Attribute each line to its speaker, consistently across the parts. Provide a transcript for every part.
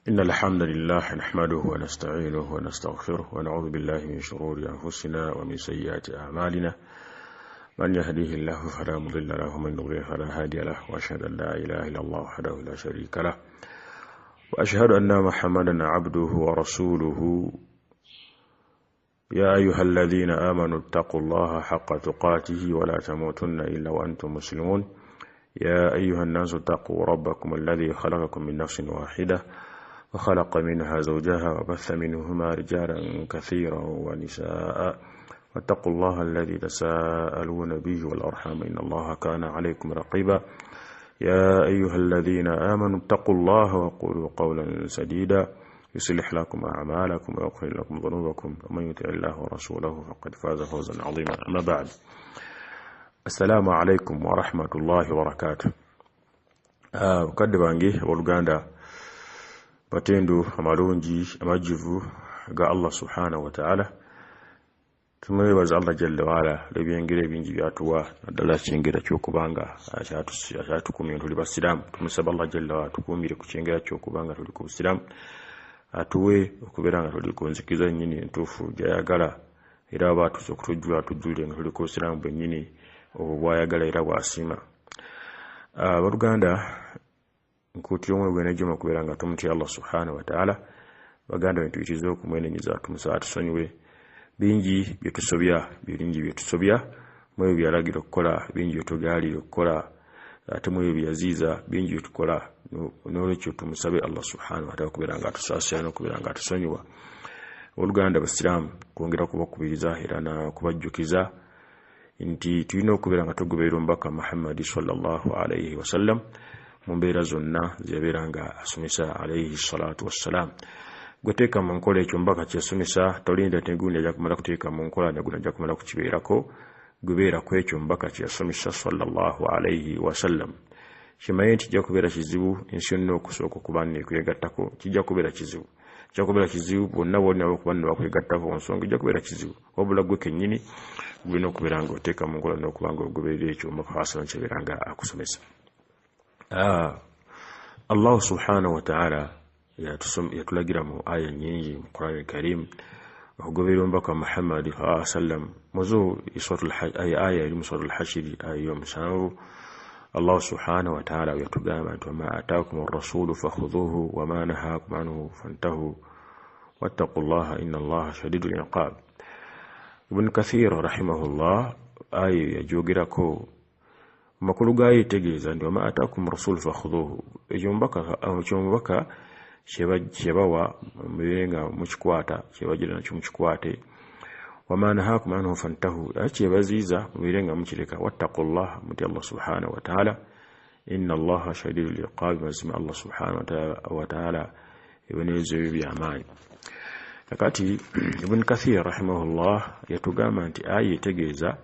Speaker 1: إن الحمد لله نحمده ونستعينه ونستغفره ونعوذ بالله من شرور أنفسنا ومن سيئات أعمالنا من يهديه الله فلا مضل له ومن يضلل فلا هادي له وأشهد أن لا إله إلا الله وحده لا شريك له وأشهد أن محمدا عبده ورسوله يا أيها الذين آمنوا اتقوا الله حق تقاته ولا تموتن إلا وأنتم مسلمون يا أيها الناس اتقوا ربكم الذي خلقكم من نفس واحدة وخلق منها زوجها وبث منهما رجالا كثيرا ونساء واتقوا الله الذي تساءلون به والأرحام إن الله كان عليكم رقيبا يا أيها الذين آمنوا اتقوا الله وقولوا قولا سديدا يصلح لكم أعمالكم ويغفر لكم ذنوبكم ومن يطع الله ورسوله فقد فاز فوزا عظيما. أما بعد، السلام عليكم ورحمة الله وبركاته. وقد بانجي والغاندا batendo amalungi amajivu ga Allah subhanahu wa ta'ala tumwebaza Allah jalla wala lebyengere bingi byatuwa nadala kyengera kyokubanga ashatukumye tuli basilamu tumusaba Allah jalla wala tukumire ku kyengera kyokubanga tuli ku basilamu atuwe okuberanga tuli ku nzikiza nyini entufu jayagala era abantu okutujula tujule nga tuli ku basilamu benyini obwayagala era bwasima. Baruganda nkuti omwe gwene joma kuberanga tumti Allah subhanahu wa ta'ala baganda wentuikizo kumwenenyeza tumusa tusonyiwe bingi byetusobya biringi byetusobya mwe byalagira okukola bingi byetugali okukola ate mwe byaziza bingi byetukola n'olwekyo tumusabe Allah subhanahu wa ta'ala kuberanga tusasya no kuberanga tusonyiwa. Oluganda basilamu kwongera kubakubiriza era na kubajjukiza nti tulina okuberanga tugoberera mbaka Muhammad sallallahu alayhi wasallam mumbeera zonna zeberanga asomesa alayhi salatu wassalam. Gweteka mu nkola ekyo mbaka kyasomesa tolinda tegundi ajja kumala kuteeka mu nkola neguna ajja kumala kukibeerako gubeera ku ekyo mbaka kyasomesa sallallahu alayhi wasallam. Kimanyi nti kijja kubeera kizibu ensi yonna okusooka okuba nekwegattako kijja kubeera kizibu. Kijja kubeera kizibu bonna bonna okuba nebakwegattako ensonga ejja kubeera kizibu wabula gwe kennyini gulina okubeera nga oteeka mu nkola n'okuba nga ogoberera ekyo mbaka wasala kyebeeranga akusomesa. Allah subhanahu wa ta'ala yatulagira mu aya nyingi mu Qur'an al-Karim okugoberera mbaka Muhammad sallallahu alaihi wasallam muzo suratul hajj aya iri mu suratul hashir aya musanvu. Allah subhanahu wa ta'ala yatugamba nti ma ataakum ar-rasulu fakhudhuhu wa ma nahakum anhu fantahu wattaqullaha inna Allaha shadidul iqab. Ibn Kathir rahimahullah aya yajogirako makulu gaye tegeeza ndio ma ataakum rasul fakhudhuhu ejombaka shebawa mbenga mukikwata shebagira nakyo mukikwate wamana hakum anhu fantahu achebaziza mbenga mukireka wattaqullaha muti Allah subhanahu wa ta'ala inna Allaha shadidul iqab mazima Allah subhanahu wa ta'ala iboneze by'amani. Nakati Ibn Kathir rahimahullah yatugamba nti ayi tegeeza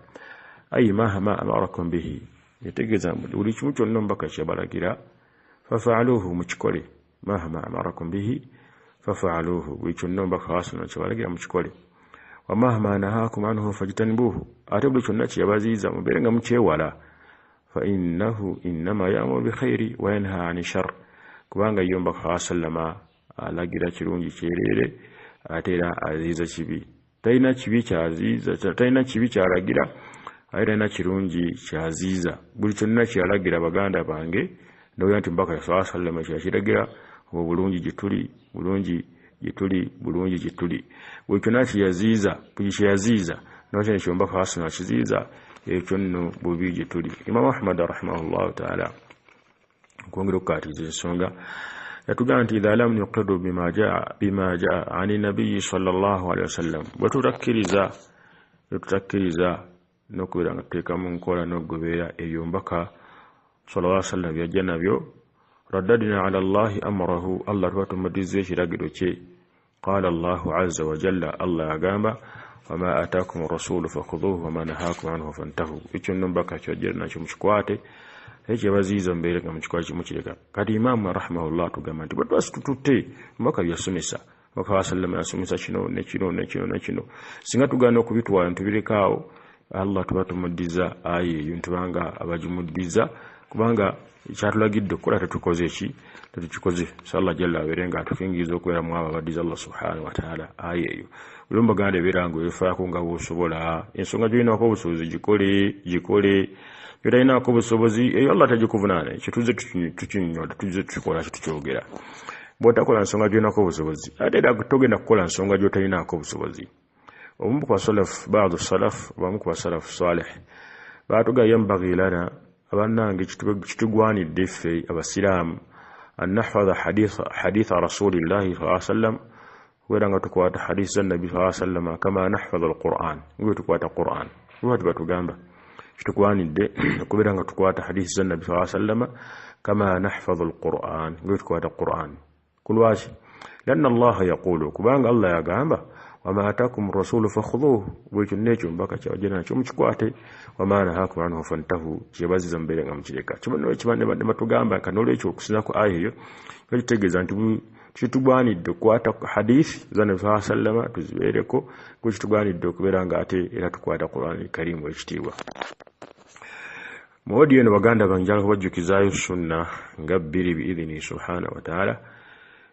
Speaker 1: ayi mahama amarakum bihi yategeza buli kimu kyonna mbaka kyabalagira fafa'aluhu mukikole mahama amarakum bihi fafa'aluhu buli kyonna mbaka wasana kyabalagira mukikole wa mahama nahakum anhu fajtanibuhu ate buli kyonna kyabaziza muberenga mukyewala fa innahu innama ya'muru bi khairi wa yanha 'ani shar kubanga yo mbaka wasallama alagira kirungi kyerere ate era aziza kibi tayina kibi kyaziza tayina kibi kyalagira ayira na kirungi kyaziza buli kyonna kyalagira baganda bange ndoya nti mbaka sallallahu alayhi wasallam kyakiragira obulungi gituli bulungi gituli bulungi gituli buli kyonna kyaziza buli kyaziza n'okyo ekyo mbaka asuna kiziza ekyo nno bubi gituli. Imam Ahmad rahimahullah ta'ala kwongera okukatiza ensonga yatugamba nti idha lam yuqirru bima jaa ani nabiyyi sallallahu alayhi wasallam bwetutakkiriza n'okubeera nga tuteeka mu nkola n'ogoberera eyo mbaka sallallahu alaihi wasallam yajja nabyo raddadna ala Allahi amrahu Allah tubatumadiza ekiragiro kye. Qala Allahu azza wa jalla Allah agamba wama ataakum rasulu fakhudhuhu wama nahakum anhu fantahu ekyo nno mbaka kyojjera nakyo mukikwate ekyebaziiza mbeere nga mukikwate mukireka. Kati Imam rahimahullah tugamba nti bwetwasitututte mbaka byasomesa mbaka wasallama yasomesa kino nekino singa tugaana okubitwala ntubirekawo Allah tubatumuddiza aye yuntubanga abajumuddiza kubanga kyatulagidde okukola tetukoze ki tetukikoze. Allah jalla abeerenga atufingiza okubeera mu abo abaddiza Allah subhanahu wa ta'ala aya eyo. Buli muganda ebeera nga weefaako nga bw'osobola, ensonga gy'olinaako obusobozi gikole gy'otalinaako obusobozi eyo Allah tagikuvunaana. Ekyo tuzze tukinyola tuzze tukikola tukyogera. Bw'otakola nsonga gy'olinaako obusobozi ate era togenda kukola nsonga gy'otalinaako obusobozi. Obumu ku basalaf baadhi salaf bamu ku basalafu salih baatuga yambaghi lana abannange kitugwanidde ffe abasiraamu an nahfadha haditha rasulillahi sallallahu alaihi wasallam kubeera nga tukwata hadisi za nabbi sallallahu alaihi wasallam kama nahfadha alquran ngwe tukwata quran lwatu batugamba kitugwanidde kubeera nga tukwata hadisi za nabbi sallallahu alaihi wasallam kama nahfadha alquran ngwe tukwata quran kulwashi lanna Allah yaqulu kubanga Allah yagamba wama atakum rasulu fakhudhuhu bwekyo nekyo mbaka kyawajana nakyo mukikwate wama nahakum anhu fantahu kyebaziza mbere nga mukireka kibane batugamba kanolekyo okusinza ku aya eyo kitegeeza nti kitugwanidde okukwata hadithi za Nabi sallallahu alaihi wasallam tuzibeereko kitugwanidde okubeera nga ate era tukwata Qur'an Karimu ekitiibwa. Mawodi eno baganda banjala kubajjukizaayo sunna nga bbiri biidhini subhanahu wa ta'ala.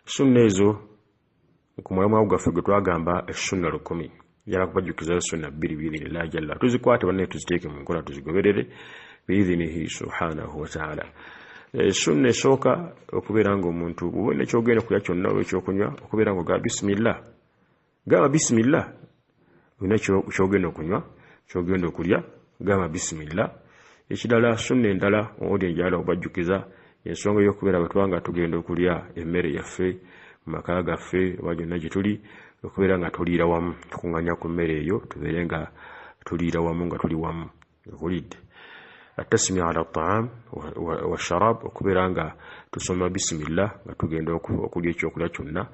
Speaker 1: Sunna ezo ku mulamwa gwaffe gwe twagamba sunna 10 yala kubajjukiza sunna bbiri biidhini la jalla tuzikwate banne tuziteeke mu nkola tuzigoberere biidhinihi subhanahu wa ta'ala. Sunna esooka okubeera ng'omuntu ubone kyogenda kulya kyonna oba ekyokunywa okubeera ng'ogaba bismillah. Gaba bismillah. Olina kyogenda okunywa kyogenda okulya gaba bismillah. Ekirala sunna endala odi enjala obajjukiza ensonga y'okubeera bwetubanga tugenda okulya emmere yaffe mu maka gaffe oba gyonna gye tuli okubeera nga tuliira wamu tukuŋŋanya ku mmere eyo tubeere nga tuliira wamu nga tuli wamu. Okulidde التسمية على الطعام والشراب okubeera nga tusoma bismillah nga tugenda okulya ekyokulya kyonna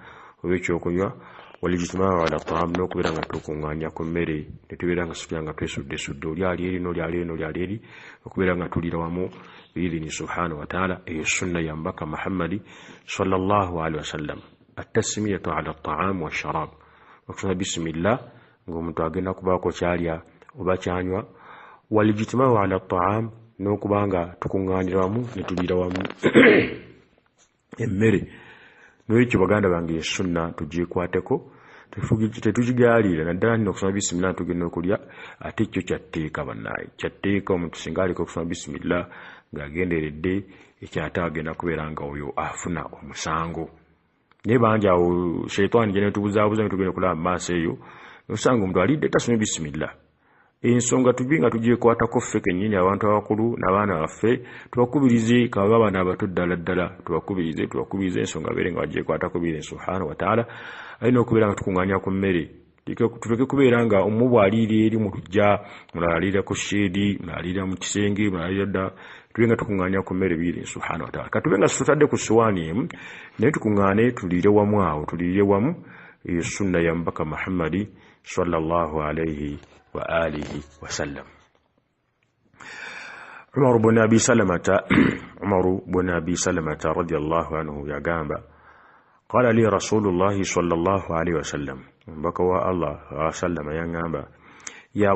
Speaker 1: oba ekyokunywa walijitimaa ala taam n'okubeera nga tukuŋŋaanya ku mmere netubeera nga situla nga twesuddesudde oli ali eri n'oli ali eri n'oli ali eri okubeera nga tuliira wamu biidhini subhanahu wa ta'ala. Eyo sunna ya mbaka Muhammadi sallallahu alaihi wasallam التسمية على الطعام والشراب okusoma bismillah ng'omuntu agenda kubaako kyalya oba kyanywa walijitimaa ala taam n'okubanga tukuŋŋaanira wamu ne tuliira wamu emmere. N'ekyo baganda bange sunna tugikwateko tetugigaalira naddala nina okusoma bismillah tugenda okulya ate ekyo kyatteeka bannaaye kyatteeka omuntu singa aliko okusoma bismillah ng'agenderedde ekyate agenda kubeera nga oyo afuna omusango. Naye bangi awo sheitaani gye netubuzaabuza ne tugenda okulaba mu maaso eyo nosanga omuntu alidde tasomye bismillah. Ensonga tubi nga tugyekwatako ffe kennyini abantu abakulu n'abaana baffe tubakubirize kaba baana abato ddala tubakubirize ensonga beere nga bagyekwatako biire subhanahu wa ta'ala. Alina okubeera nga tukuŋŋaanya ku mmere tuleke kubeera nga omu bw'aliira eri mu lujja mulala aliira ku sheedi mulala aliira mu kisenge mulala aliira dda tube nga tukuŋŋaanya ku mmere biire subhanahu wa ta'ala. Katube nga tutadde ku suwaani emu naye tukuŋŋaane tuliire wamu awo tuliire wamu. Eyo sunna ya mbaka Muhammadi sallallahu alayhi وآله وسلم. عمر بن أبي سلمة رضي الله عنه يا جامبا قال لي رسول الله صلى الله عليه وسلم بكوا الله وسلم يا جامبا يا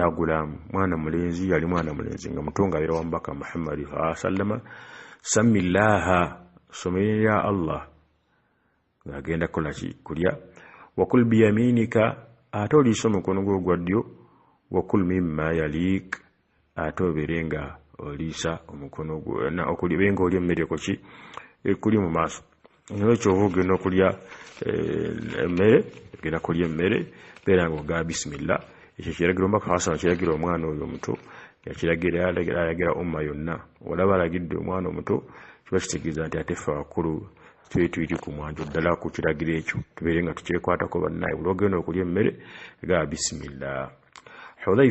Speaker 1: غلام مانا ملينزي يا مانا ملينزي متونغا يروا بك محمد صلى الله عليه وسلم سم الله سمي يا الله غاغenda kulya وكل بيمينك atoli somo kono go gwaddyo wakul mimma yalik atoberenga olisa omukono gwo na okulibenga oli emmere koki ekuli mu maaso. N'ekyo ogenda okulya emmere ogenda kulya emmere beera nga ogaa bismillah. Ekyo kiragiro mbaka Hasana kiragira omwana oyo omuto yakiragira umma yonna olaba alagidde omwana omuto kiba kitegeeza nti ate ffe abakulu tuyituyiri ku mwanjo ddala ku kiragiro ekyo tubeere nga tukyekwatako bannaye buli ogenda okulya emmere gaa bismillah.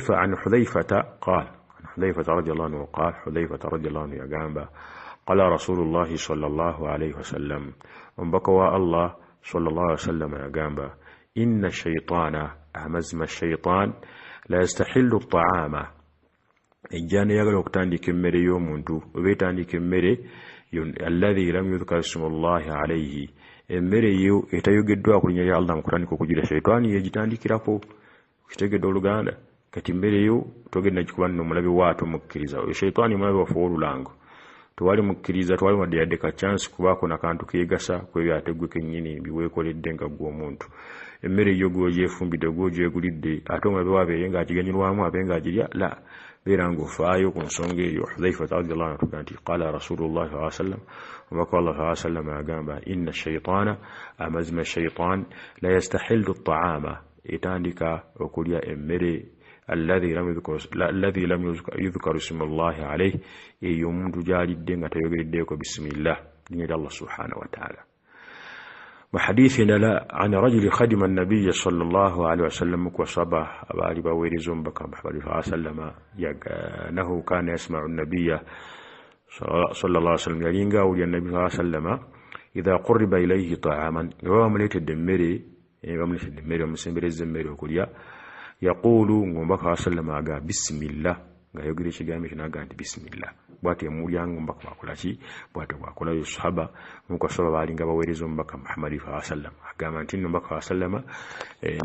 Speaker 1: عن حذيفة قال حذيفة رضي الله عنه قال حذيفة رضي الله عنه يقام قال رسول الله صلى الله عليه وسلم وبكوا الله صلى الله عليه وسلم يقام إن الشيطان أمزم الشيطان لا يستحل الطعام إجاني يقول اكتاندي كمري يوم انتو وبيتاندي كمري الذي لم يذكر اسم الله عليه emmere yo etayogedwa kulinya ya Allah mukurani ko kugira shaytani yegitandikirako kitegedde oluganda kati mmere yo togenda kikubanno mulabi waato mukkiriza shaytani mulabi wafu olulango twali mukkiriza twali wadde yadde ka chance kubaako nakantu keegasa kwebyo ate gwe kennyini biweekoledde nga gwe omuntu emmere yo gwojeefumbidde gwojeegulidde ate omulabe waabeere ng'agiganyirwamu abe ng'agirya la beera ng'ofaayo ku nsonga eyo Hudhaifa radiyallahu anhu tuga nti qaala rasulullah sallallahu alaihi wasallam omubaka Allah sallallahu alaihi wasallam agamba inna shaytaana amazima shaytaan la yastahillu at-ta'ama etandika okulya emmere alladhi lam yuzkar ismu Allah alayhi eyo omuntu gyalidde nga tayogereddeko bismillah linnya Allah subhanahu wa ta'ala وحديثنا عن رجل خدم النبي صلى الله عليه وسلم وصبا أبالي بويرزون بكم محمد صلى الله عليه وسلم أنه كان يسمع النبي صلى الله عليه وسلم يلينغا ولي النبي صلى الله عليه وسلم إذا قرب إليه طعاما ومليت الدمري ومسمير الزمري وكليا يقول ngomba ka sallama aga bismillah nga yogere kigambo kino aga nti bismillah bwate mulyango mbaka bakolaki bwate bakola yusahaba nuko saba balinga baweereza ombaka Muhammad sallallahu alaihi wasallam agamba nti mbaka sallama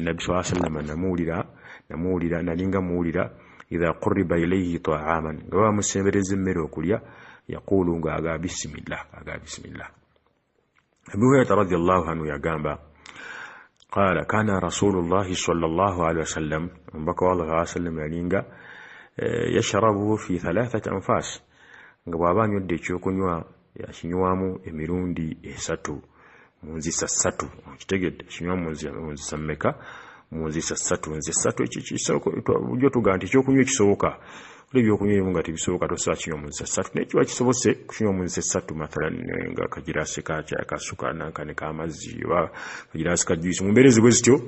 Speaker 1: nabi sallallahu alaihi wasallam namuulira nalinga muulira idha qurriba ilayhi ta'aman wa musembereze mmere okulya yaqulu nga aga bismillah Abu Hurairah radhiyallahu anhu yagamba قال كان رسول الله صلى الله عليه وسلم بكى الله عليه وسلم يلينغا يشربه في 3 أنفاس ngababa nyodde ekyokunywa yakinywamu emirundi 3 munzisa 3 kitegedde kinywa munzisa mmeka munzisa 3 munzisa 3 ekisoko ujjo tuganti ekyokunywa ekisoboka kule byokunywa nga tibisoboka tosa kinywa munzisa 3 nekiwa kisobose kunywa munzisa 3 mathalan nga kajirase kacha akasuka nankane kamazi wa kajirase ka juice mumberezi bwezityo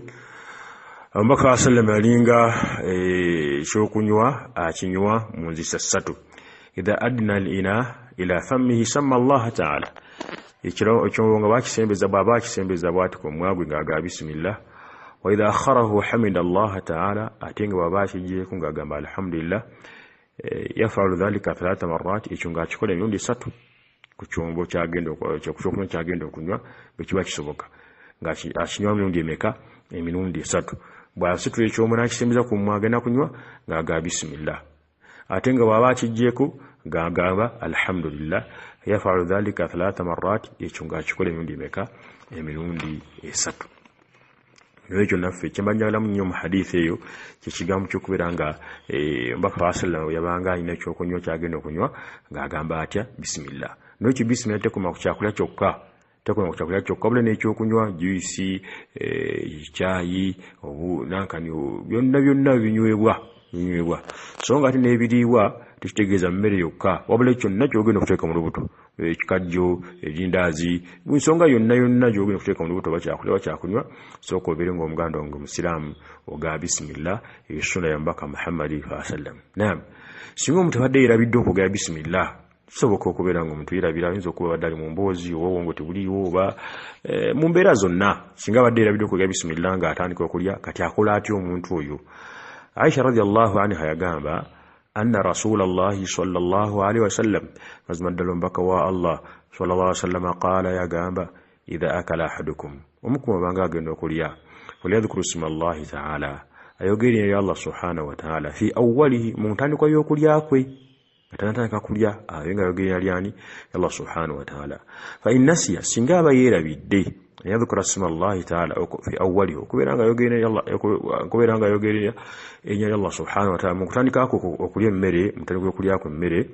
Speaker 1: ambaka sallam alinga ekyokunywa akinywa munzisa 3 idha adna al-ina ila fammihi samma Allah ta'ala ikiro okyonga bakisembeza baba kisembeza bwati ko mwagwe ngaga bismillah wa idha akharahu hamida Allah ta'ala atenga baba kijiye kunga gamba alhamdulillah yafalu dhalika 3 marrat ichunga chikola emirundi 3 ku kyombo kyagenda kyokunywa kyagenda okunywa bekiba kisoboka ngachi akinywa emirundi emeka emirundi 3 bwasitule kyombo nakisembeza ku mwagena kunywa ngaga bismillah atenga baba kijeko gagaba alhamdulillah yafalu dhalika 3 marrat ichunga chikola emirundi meka emirundi 3 Yojo naffe kyambanyala munyo mu hadith eyo kikigambo ky'okuberanga mbaka sallallahu yabanga alina ekyokunywa kyagenda okunywa ng'agamba atya bismillah noki bismillah tekoma ku kyakulya kyokka bule n'ekyokunywa juice chai obu nankani byonna binywebwa so nga ate n'ebiriibwa tekitegeeza mmere yokka wabula ekyo nna kyogenda okuteeka mu lubuto ekikajjo ejindazi nsonga yonna gyogenda okuteeka mu lubuto bakyakunywa sooka obeere ng'omuganda wange omusiraamu oga bismillah essunna ya mbaka Muhammad sallallahu alaihi wasallam naam singa omuntu abadde yeerabidde okugaya bismillah kisoboka okubeera ng'omuntu yeerabira ayinza okuba badde ali mu mboozi oba obwongo tebuliiwo oba mu mbeera zonna singa abadde yeerabidde okugaya bismillah ng'atandika okulya kati akola atya omuntu oyo Aisha radiyallahu anha yagamba أن رسول الله صلى الله عليه وسلم مزمد لنبك الله صلى الله عليه وسلم قال يا جامبا إذا أكل أحدكم ومكم بانغا جنو كليا وليذكر اسم الله تعالى أيوغيري يا الله سبحانه وتعالى في أوله مونتاني كو يوكليا كوي أتنتاني كوليا أيوغا يوغيري يعني يا الله سبحانه وتعالى فإن نسي سنغابا يرى بالدي يذكر اسم الله تعالى في أوله كبيرانغا يوغيري يا الله سبحانه وتعالى مكتانيكا okulya mmere mutandika okulya ku mmere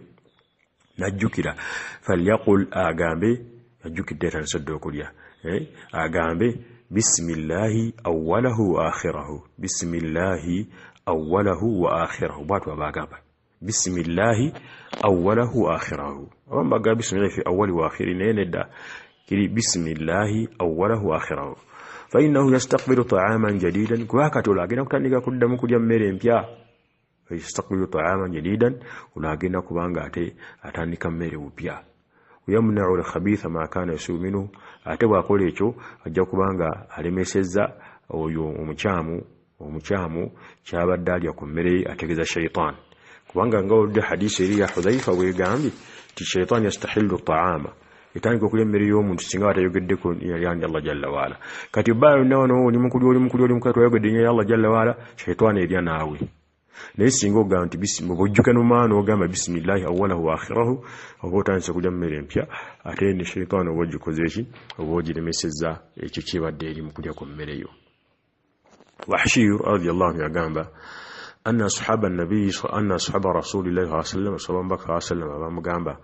Speaker 1: najjukira falyaqul agambe ajjukidde tansadde okulya agambe bismillahi awwalahu wa akhirahu bismillahi awwalahu wa akhirahu bwatu abagamba bismillahi awwalahu wa akhirahu abambaga bismillahi fi awwali wa akhiri nenedda kiri bismillahi awwalahu wa akhirahu فإنه يستقبل طعاما جديدا كواكاتو لاغينا كتandika kuddamu kulya mmere mpya يستقبل طعاما جديدا ولagenda kubanga ate atandika mmere upya ويمنع الخبيث ما كان يسوء منه ate bwakola ekyo ajja kubanga alemesezza oyo omukyamu kyabadde alya ku mmere ategeza shaytan kubanga ngawulidde hadisi eri ya Hudhaifa bwegambye ti shaytan yastahillu ta'ama itandika okulya emmere y'omuntu singa batayogeddeko yani Allah jalla waala kati bayo nawo oli mukuli mukatu ayogedde ya Allah jalla waala shaytan erya naawe naye singa ogamba nti bojjuka n'omaana ogamba bisimillahi awwalahu wa akhirahu oba otandise kulya mmere empya ate ne shayitaani oba ogikoze eki oba ogiremesezza ekyo kibadde eri mu kulya ku mmere yo. Wahshiyu radiyallahu anhu yagamba anna ashaba rasulillahi sallallahu alaihi wasallam sallallahu alaihi wasallam bamugamba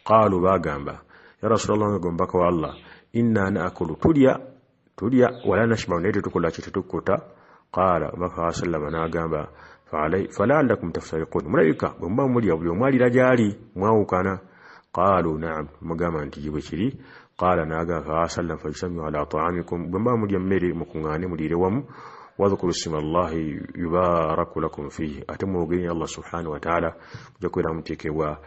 Speaker 1: qaalu bagamba ya rasulallah ngombaka wa Allah inna naakulu tulya wala nashba naye tetukola kitetukuta. Qaala baka sallama n'agamba fala'allakum taftariqun mulabika bwe muba mulya buli omu alira gy'ali mwawukana. Qaalu na'am mugamba nti bwe kiri. Qaala n'agamba sallam fajtami'u ala ta'amikum bwe muba mulya mmere mukuŋŋaane muliire wamu wadhkuru isma Allahi yubaraku lakum fihi ate mwogere Allah subhanahu wa ta'ala mujja kubeera muteekebwa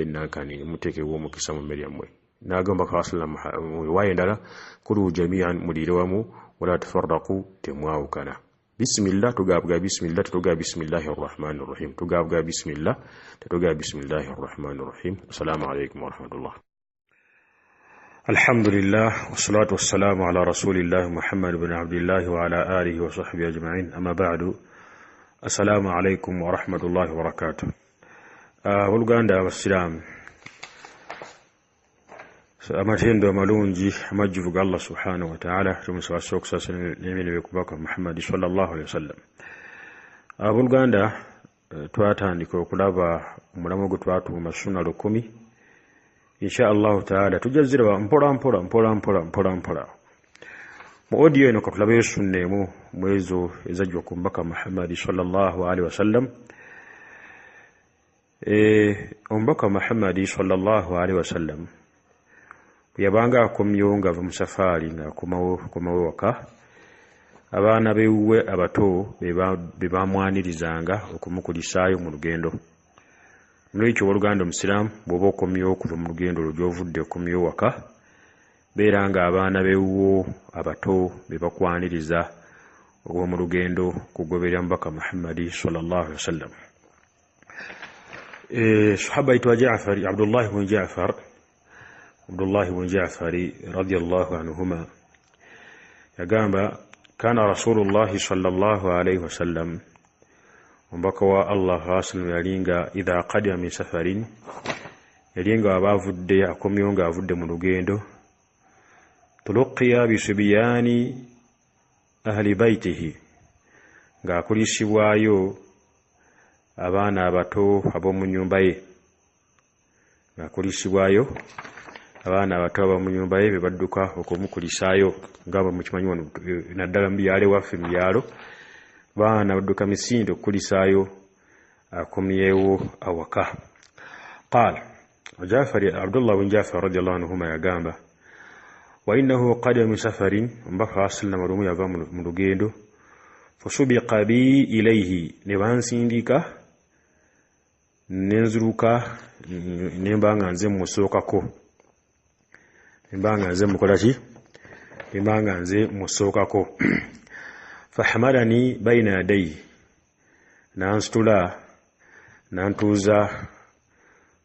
Speaker 1: nankani muteekebwa omukisa mu mmere yammwe. N'agamba ka sallam riwaaya endala kulu jami'an muliire wamu wala tafarraqu temwawukana. Bismillah tugabuga bismillah tugabuga bismillahir rahmanir rahim tugabuga bismillah tugabuga bismillahir rahmanir rahim. Assalamu alaykum wa rahmatullah. Alhamdulillah wassalatu wassalamu ala rasulillah Muhammad ibn Abdullah wa ala alihi wa sahbihi ajma'in. Amma ba'du. Assalamu alaykum wa rahmatullahi wa barakatuh. Oluganda abasiraamu amatendo amalungi amajjuvu ga Allah subhanahu wa ta'ala tumusaba okusasa n'ebintu kubaka Muhammad sallallahu alaihi wasallam. Abuluganda twatandika okulaba omulamu gwe twatuuma sunna 10 insha Allah ta'ala tujazira mpola mu audio eno katulabe sunna emu mwezo ezajja kumbaka Muhammad sallallahu alaihi wasallam. Ombaka Muhammad sallallahu alaihi wasallam yabanga akomyewo ng'ava mu safaari ng'akomawo waka abaana beewuwe abato be bamwanirizanga okumukulisaayo mu lugendo. Muri ekyo oluganda omusiraamu bw'oba okomyewo okuva mu lugendo olwo gy'ovudde okomyewo waka beera nga abaana beewuwo abato be bakwaniriza ogw'omu lugendo kugoberera mubaka Muhammadi sallallahu alaihi wasallam. Sahaba yitwa Jaafari Abdullah ibn Jaafari radiyallahu anhuma yagamba kana Rasulullah sallallahu alaihi wasallam ombaka wa Allah sallallahu yalinga idha qadima min safarin yalinga abavudde akomyewo nga avudde mu lugendo tuluqiya bisubiyani ahli baitihi nga akulisibwayo abaana abato ab'omu nnyumba ye ngakulisibwayo abaana abato ab'omu nnyumba ye be badduka okumukulisaayo ngaba mukimanyi wano naddala mu byalo waffe mu byalo baana badduka misinde okukulisaayo akomyewo awaka. Qaala Abdullah bin Jaafar radiyallahu anhuma yagamba wa innahu qadima min safarin mbaka sallama lumu yava mu lugendo fasubiqa bi ilayhi ne bansindika nenzuluka nembanga nze musookako nembanga nze mukolaki nembanga nze musookako fahamalani bayna yadayhi nansitula nantuuza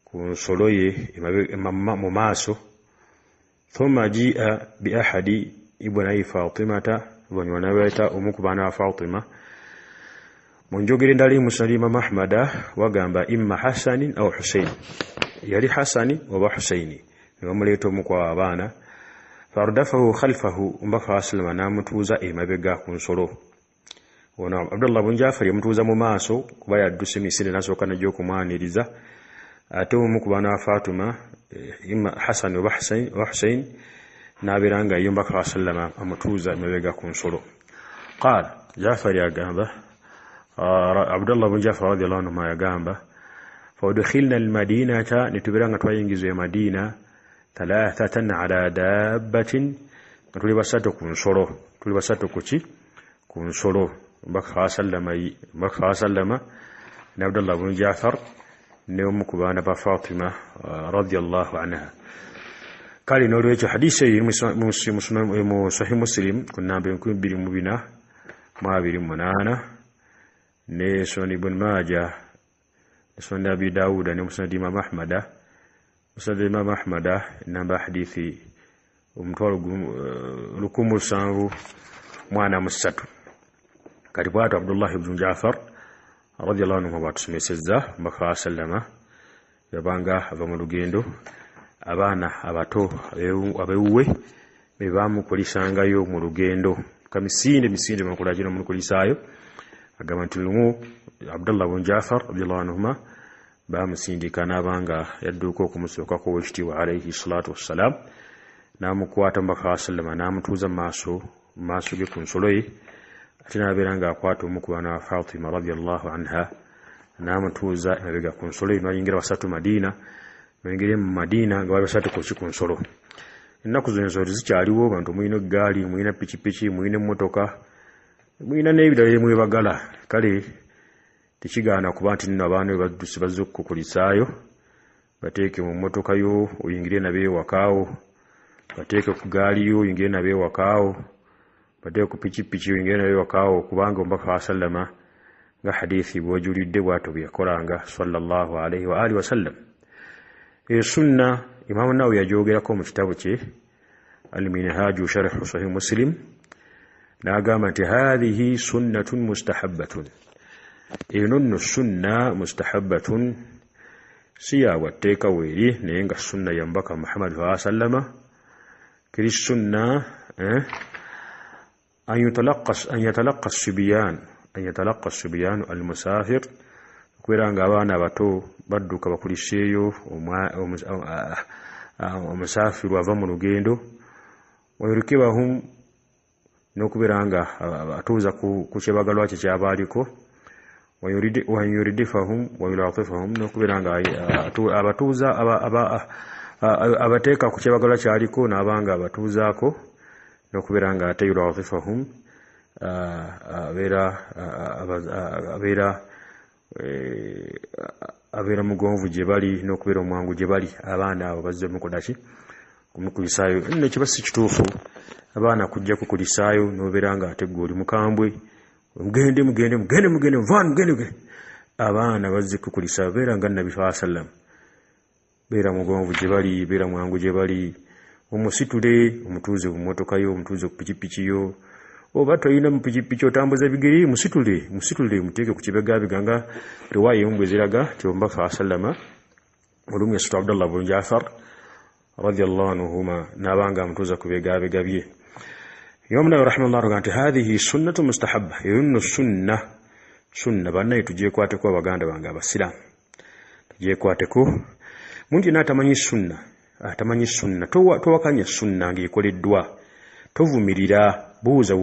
Speaker 1: ku nsolo ye mu maaso thumma jia bi ahadi ibnayi Fatimata bonywa nabayita omu ku baana ba Fatima mu njogera endala emusnad Imam Ahmada wagamba imma Hasanin aw Husayn yali Hasani oba Husaini ne bamuleeta omu ku abaana fardafahu khalfahu mbaka aslama namutuuza emabega ku nsolo. Ono Abdullah bin Jaafar yamutuuza mu maaso kuba yadduse misinde nasooka najja okumwaniriza ate omu ku baana ba Fatima imma Hasan oba Husayn n'abeera nga ye mbaka sallama amutuuza emabega ku nsolo. Qaala Jaafar yagamba Abdullah bin Jaafar radiyallahu anhu yagamba فودخلنا المدينة نتبرا نتوينجزو مدينة 3 على دابة tuli basatu ku nsolo ku nsolo mbaka sallama na Abdullah bin Jaafar ne omu ku baana ba Fatima radiyallahu anha. Kali n'olwekyo hadisi eyo mu Sahih Muslim ku namba 2228 ne Sunan Ibn Majah Sunan Abi Dawud ne Musnad Imam Ahmad namba hadithi umtwalo 1703 kati bwatu Abdullah ibn Jaafar radiyallahu anhu batusomesezza mbaka sallama yabanga ava mu lugendo abaana abato abewuwe bebamukulisangayo mu lugendo kamisinde makula kino mukulisaayo agamba nti lumu Abdullah ibn Jafar radiyallahu anhuma bamusindika n'abanga yadduka okumusookako wekitiibwa alayhi salatu wassalam n'amukwata mbaka sallama n'amutuuza maaso ge ku nsolo ye ate n'abeera ng'akwata omu ku baana wa Fatima radiyallahu anha n'amutuuza emabega ku nsolo ye n'ayingira basatu Madina n'ayingira mu Madina nga bali basatu ku nsolo. Ennaku zino ensolo zikyaliwo, abantu mulina eggaali, mulina pikipiki, mulina emmotoka, mulina n'ebirala bye mwebagala. Kale tekigaana kuba nti nno abaana be badduse bazze okukulisaayo bateeke mu mmotoka yo oyingire nabo ewakaawo, bateeke ku gaali yo oyingire nabo ewakaawo, bateeke ku pikipiki oyingire nabo ewakaawo, kubanga omubaka sallama nga hadithi bw'ojulidde bw'atyo bwe yakolanga sallallahu alayhi wa alihi wasallam. Sunna Imam Nawawi yagyogerako mu kitabu kye Al-Minhaju Sharh Sahih Muslim n'agamba nti hadhihi sunnatun mustahabbatun, eno nno sunna mustahabbatun si yabwatteeka weeri naye nga sunna ya mubaka Muhammad sallallahu alayhi wa sallama. Kiri sunna an yatalaqqa as-sibyan al-musafir, okubeera nga abaana abato badduka bakuliseeyo omusaafiru ava mu lugendo, wayurikibahum n'okubeera nga atuuza ku kyebagalwa kye kyabaaliko, wayuridifahum wayulatifahum n'okubeera nga abatuuza abateeka ku kyebagalwa kyaliko n'abanga abatuuzaako, n'okubeera nga ate yulatifahum abeera mugonvu gye bali n'okubeera omwangu gye bali abaana abo bazze mukodaki kumukulisaayo. Nno kiba si kituufu abaana kujja kukulisaayo n'obeera nga ate gwe oli mukambwe, mugende abaana bazze kukulisaayo, beera nga Nabbi sallallahu alayhi wa sallam, beera mugonvu gye bali, beera mwangu gye bali, omusitule omutuuze ku mmotoka yo, omutuuze ku pikipiki yo, oba toyina mu pikipiki otambuza bigere, musitule muteeke ku kibegabega nga riwaya emu bwe ziraga ti omubaka sallallahu alayhi wa sallama olumu yasitula Abdullah ibn Jafar radiyallahu anhuma n'abanga amutuuza ku bigabega bye. Imam Nawawi rahimahullah agamba nti hadhihi sunnatu mustahabba, eyo nno sunna bannaye tugyekwateko abaganda bange abasiraamu, tugyekwateko. Muntu yena atamanyi sunna towakanya sunna ng'ekoleddwa, tovumirira, buuza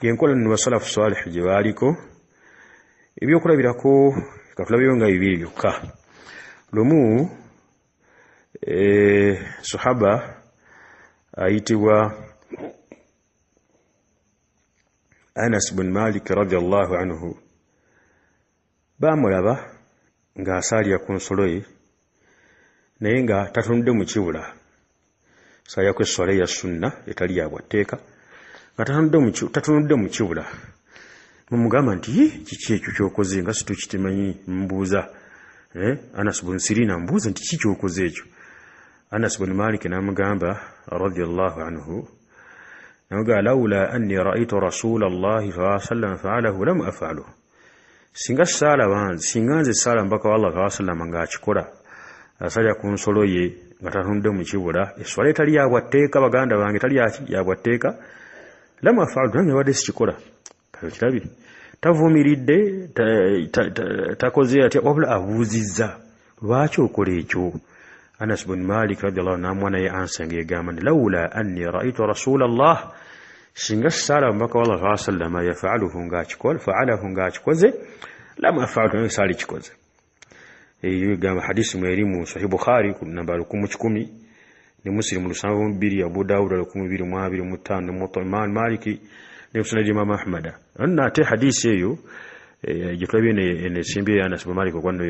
Speaker 1: yenkola nno basalafu salih gye baaliko. Ebyokulabirako katulabeyo nga bibiri byokka. Lumu sahaba ayitibwa Anas bin Malik radiyallahu anhu baamulaba ng'asaalira ku nsolo ye naye nga tatunudde mu kibula, saayako esswala ya sunna etali ya bwatteeka, nga tatunudde mu kibula. Mumugamba nti kiki ekyo kyokoze nga situkitimanyi? Mbuuza Anas bin Sirina mbuuza nti kiki kyokoze ekyo? Anas bin Malik n'amugamba radiyallahu anhu, n'amugamba lawla anni ra'aytu rasulallahi sallallahu alayhi wa sallam fa'alahu lam af'alu, singa nze saala mbaka wa Allah sallallahu alayhi wa sallam ng'akikola, asalya ku nsolo ye nga tatunudde mu kibula, esswala etali yabwatteeka, baganda bange etali yabwatteeka, lam af'alu, nange wadde sikikola. Kale kirabye tavumiridde, takoze atya, wabula abuuzizza lwaki okola ekyo. Anas bin Malik radiyallahu anhu n'amuwa naye ansa ng'egamba nti lawla anni ra'aytu rasulallah, singa saala mbaka wa Allah sallallahu alayhi wa sallam fa'alahu ng'akikoze, lam af'alu, nange saali kikoze. Eyo egamba hadisi mweri mu Sahih Bukhari ku namba 1010 ne Muslim 722, Abu Dawud 1225 Muwatta Imam Maliki ne Musnad Imam Ahmad. Anna ate hadisi eyo gitulabye ne simbi ya Anas bin Malik kwando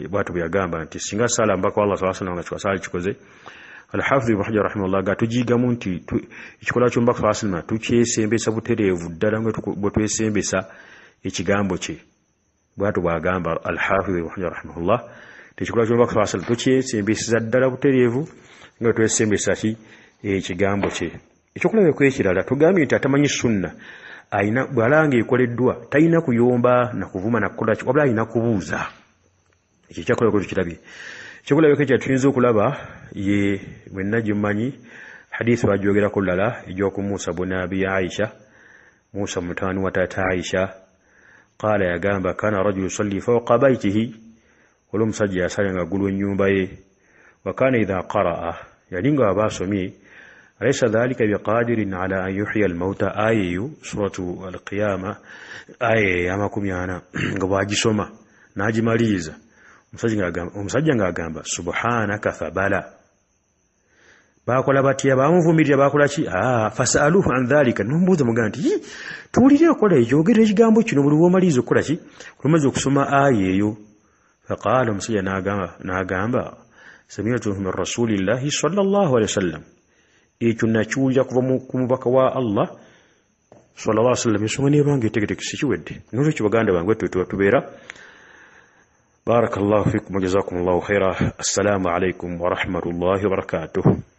Speaker 1: bwatu byagamba nti singa sala mbaka Allah sallallahu alayhi wa sallam sala kikoze. Al-Hafidh Ibn Hajar rahimahullah gatujigamu nti ekikola kyo mbaka sallallahu alayhi wa sallam tukyesembesa butereevu ddala bwe twesembesa ekigambo kye. Bwatu bwagamba Al-Hafidh Ibn Hajar rahimahullah tekikola kyo mbaka sallallahu alayhi wa sallam tukyesembesa ddala butereevu nga twesembesa ki ekigambo kye. Ekyokulabya kwekirala tugambye nti atamanyi sunna aina bwalange ekoleddwa tayina kuyomba na kuvuma na kukola ki wabula ayina kubuuza ekyo kyakola ko tukirabye kyokulabye kya tuyinza okulaba ye mwenna gyemanyi hadisi bajogera kulala ejoku Musa bun Abi Aisha Musa mutani wa tata Aisha qala yagamba kana rajulu yusalli fawqa baytihi wala musajja yasalanga gulu nyumba ye wa kana idha qaraa yalinga abasomye alaysa dhalika biqadirin ala an yuhyi al-mauta ayu suratu al-qiyama aya amakumyana nga bagisoma najimaliza omusajja ng'agamba subhanaka fabala bakola batya bamuvumirira bakola ki fasaluhu an dhalika nombuuza mugamba nti tuwulire okola ekyo ekigambo kino buli womaliza okukola ki kumaze okusoma aya eyo faqala omusajja n'agamba sami'tuhu min rasulillahi sallallahu alaihi wasallam ekyo nakiwulira kuva ku mubaka wa Allah sallallahu alaihi wasallam ensonga nebange etegetekisi kiwedde nolwekyo baganda bange tubeera بارك الله فيكم وجزاكم الله خيرا السلام عليكم ورحمة الله وبركاته